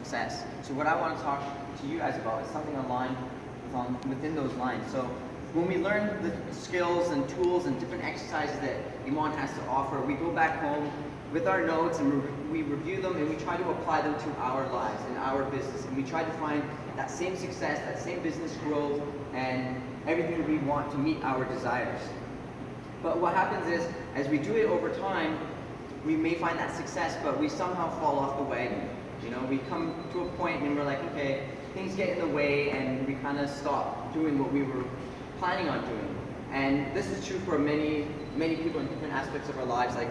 success. So what I want to talk to you guys about is something aligned within those lines. So when we learn the skills and tools and different exercises that Iman has to offer, we go back home with our notes and we review them and we try to apply them to our lives and our business. And we try to find that same success, that same business growth, and everything that we want to meet our desires. But what happens is, as we do it over time, we may find that success, but we somehow fall off the wagon. You know, we come to a point and we're like, okay, things get in the way, and we kind of stop doing what we were planning on doing. And this is true for many people in different aspects of our lives. Like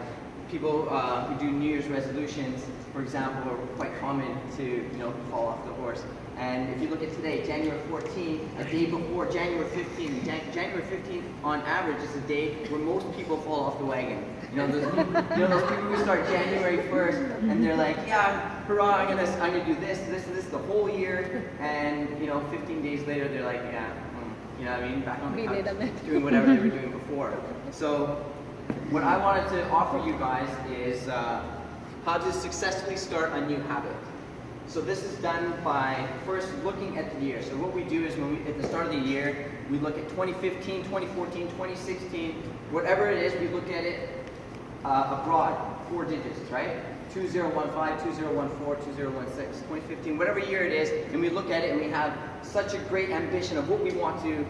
people who do New Year's resolutions, for example, are quite common to fall off the horse. And if you look at today, January 14th, a day before January 15th, January 15th on average is a day where most people fall off the wagon. Those people who start January 1st and they're like, yeah, hurrah, I'm gonna do this the whole year, and 15 days later they're like, yeah, you know what I mean, back on the couch, doing whatever they were doing before. So what I wanted to offer you guys is how to successfully start a new habit. So this is done by first looking at the year. So what we do is at the start of the year, we look at 2015, 2014, 2016, whatever it is, we look at it abroad, 4 digits, right? 2015, 2014, 2016, 2015, whatever year it is, and we look at it and we have such a great ambition of what we want to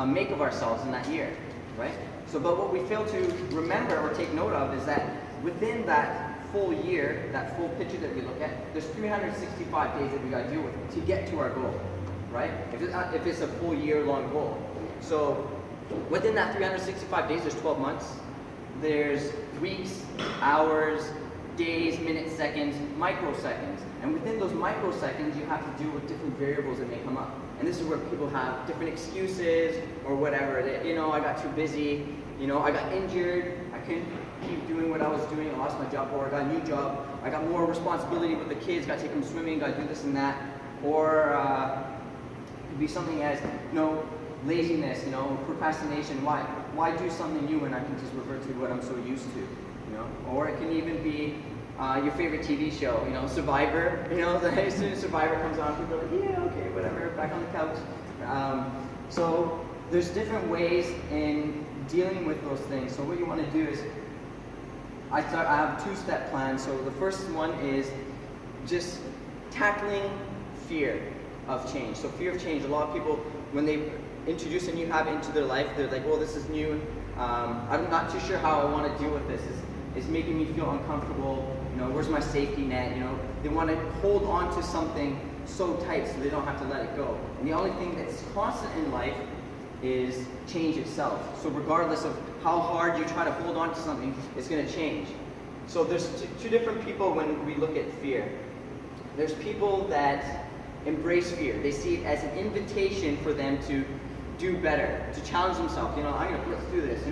make of ourselves in that year, right? So, but what we fail to remember or take note of is that within that full year, that full picture that we look at, there's 365 days that we got to deal with to get to our goal, right? If it's a full year-long goal. So within that 365 days, there's 12 months. There's weeks, hours, days, minutes, seconds, microseconds. And within those microseconds, you have to deal with different variables that may come up. And this is where people have different excuses or whatever. That, I got too busy, I got injured, I couldn't keep doing what I was doing, I lost my job, or I got a new job, I got more responsibility with the kids, got to take them swimming, got to do this and that. Or it could be something as, laziness, procrastination. Why do something new when I can just revert to what I'm so used to? Or it can even be your favorite TV show, Survivor. As soon as Survivor comes on, people are like, yeah, okay, whatever, back on the couch. So there's different ways in dealing with those things. So what you want to do is, I have a 2-step plan. So the first one is just tackling fear of change. So fear of change. A lot of people, when they introduce a new habit into their life, they're like, well, this is new. I'm not too sure how I want to deal with this. It's making me feel uncomfortable. Where's my safety net? They want to hold on to something so tight so they don't have to let it go. And the only thing that's constant in life is change itself. So regardless of how hard you try to hold on to something, it's going to change. So there's two different people when we look at fear. There's people that embrace fear. They see it as an invitation for them to do better, to challenge themselves. Let's do this.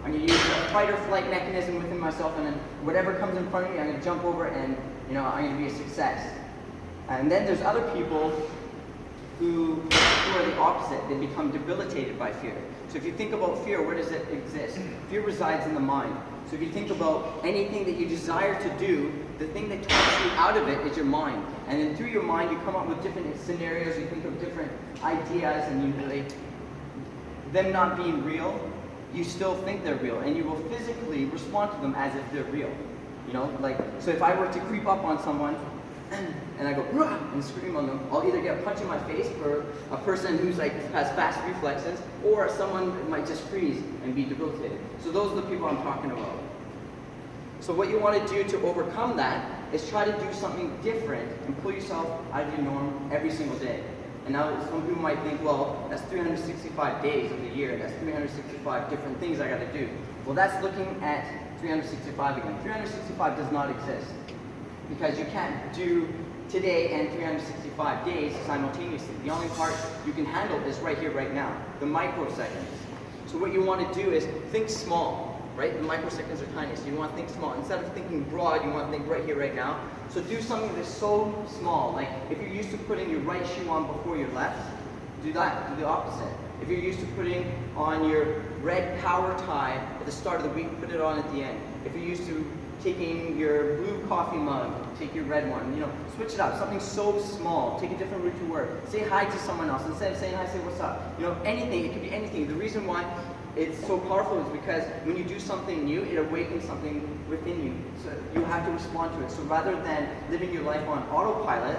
I'm going to use a fight or flight mechanism within myself, and then whatever comes in front of me, I'm going to jump over and, I'm going to be a success. And then there's other people who are the opposite. They become debilitated by fear. So if you think about fear, where does it exist? Fear resides in the mind. So if you think about anything that you desire to do, the thing that talks you out of it is your mind. And then through your mind, you come up with different scenarios, you think of different ideas, and them not being real, you still think they're real, and you will physically respond to them as if they're real. So if I were to creep up on someone, and I go, "Rah!" and scream on them, I'll either get a punch in my face for a person who's has fast reflexes, or someone might just freeze and be debilitated. So those are the people I'm talking about. So what you want to do to overcome that is try to do something different and pull yourself out of your norm every single day. And now some people might think, well, that's 365 days of the year, that's 365 different things I got to do. Well, that's looking at 365 again. 365 does not exist, because you can't do today and 365 days simultaneously. The only part you can handle is right here, right now, the microseconds. So what you want to do is think small, right? The microseconds are tiny, so you want to think small. Instead of thinking broad, you want to think right here, right now. So do something that's so small. Like if you're used to putting your right shoe on before your left, do that, do the opposite. If you're used to putting on your red power tie at the start of the week, put it on at the end. If you're used to taking your blue coffee mug, take your red one, switch it up, something so small, take a different route to work, say hi to someone else, instead of saying hi, say what's up, anything, it could be anything. The reason why it's so powerful is because when you do something new, it awakens something within you, so you have to respond to it. So rather than living your life on autopilot,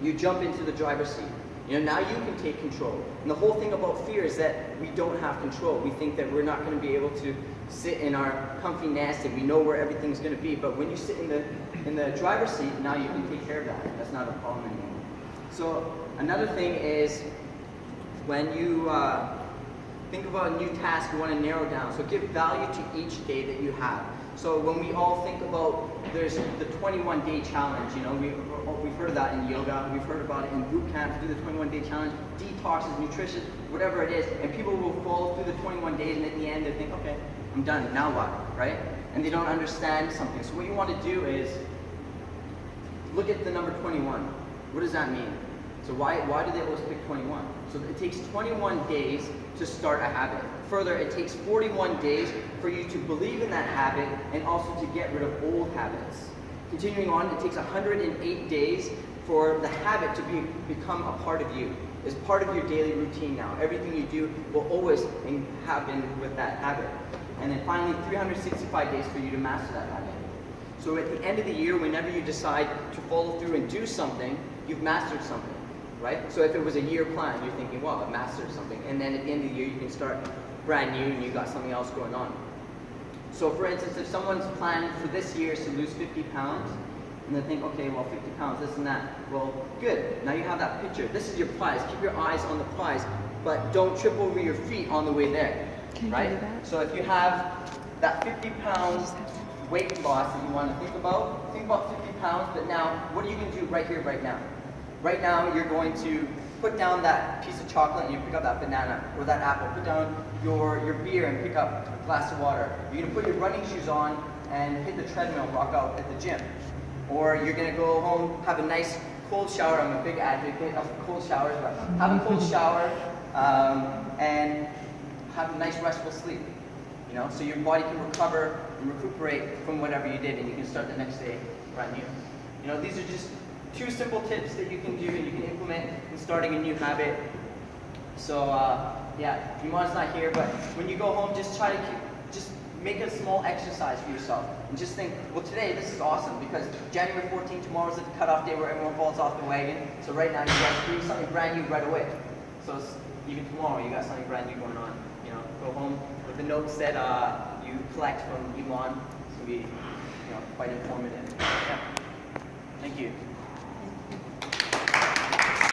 you jump into the driver's seat. Now you can take control. And the whole thing about fear is that we don't have control. We think that we're not going to be able to sit in our comfy nest and we know where everything's going to be. But when you sit in the driver's seat, now you can take care of that. That's not a problem anymore. So another thing is when you think about a new task you want to narrow down. So give value to each day that you have. So when we all think about, there's the 21-day challenge, we've heard of that in yoga, we've heard about it in boot camps, do the 21-day challenge, detoxes, nutrition, whatever it is, and people will follow through the 21 days and at the end they think, okay, I'm done, now what, right? And they don't understand something. So what you want to do is look at the number 21. What does that mean? So why do they always pick 21? So it takes 21 days to start a habit. Further, it takes 41 days for you to believe in that habit and also to get rid of old habits. Continuing on, it takes 108 days for the habit to become a part of you. It's part of your daily routine now. Everything you do will always happen with that habit. And then finally, 365 days for you to master that habit. So at the end of the year, whenever you decide to follow through and do something, you've mastered something, right? So if it was a year plan, you're thinking, well, I mastered something. And then at the end of the year, you can start brand new and you got something else going on. So for instance, if someone's plan for this year is to lose 50 pounds, and they think, okay, well, 50 pounds, this and that, well, good. Now you have that picture. This is your prize. Keep your eyes on the prize, but don't trip over your feet on the way there, right? So if you have that 50 pounds weight loss that you want to think about 50 pounds, but now, what are you going to do right here, right now? Right now, you're going to put down that piece of chocolate and you pick up that banana or that apple. Put down your beer and pick up a glass of water. You're going to put your running shoes on and hit the treadmill, rock out at the gym. Or you're going to go home, have a nice cold shower. I'm a big advocate of cold showers, but have a cold shower and have a nice restful sleep. So your body can recover and recuperate from whatever you did, and you can start the next day brand new. These are just 2 simple tips that you can do and you can implement in starting a new habit. So yeah, Iman's not here, but when you go home, just try to just make a small exercise for yourself. And just think, well, today, this is awesome because January 14th, tomorrow's the cutoff day where everyone falls off the wagon. So right now, you guys do something brand new right away. So even tomorrow, you got something brand new going on. Go home with the notes that you collect from Iman. It's going to be quite informative. Yeah. Thank you.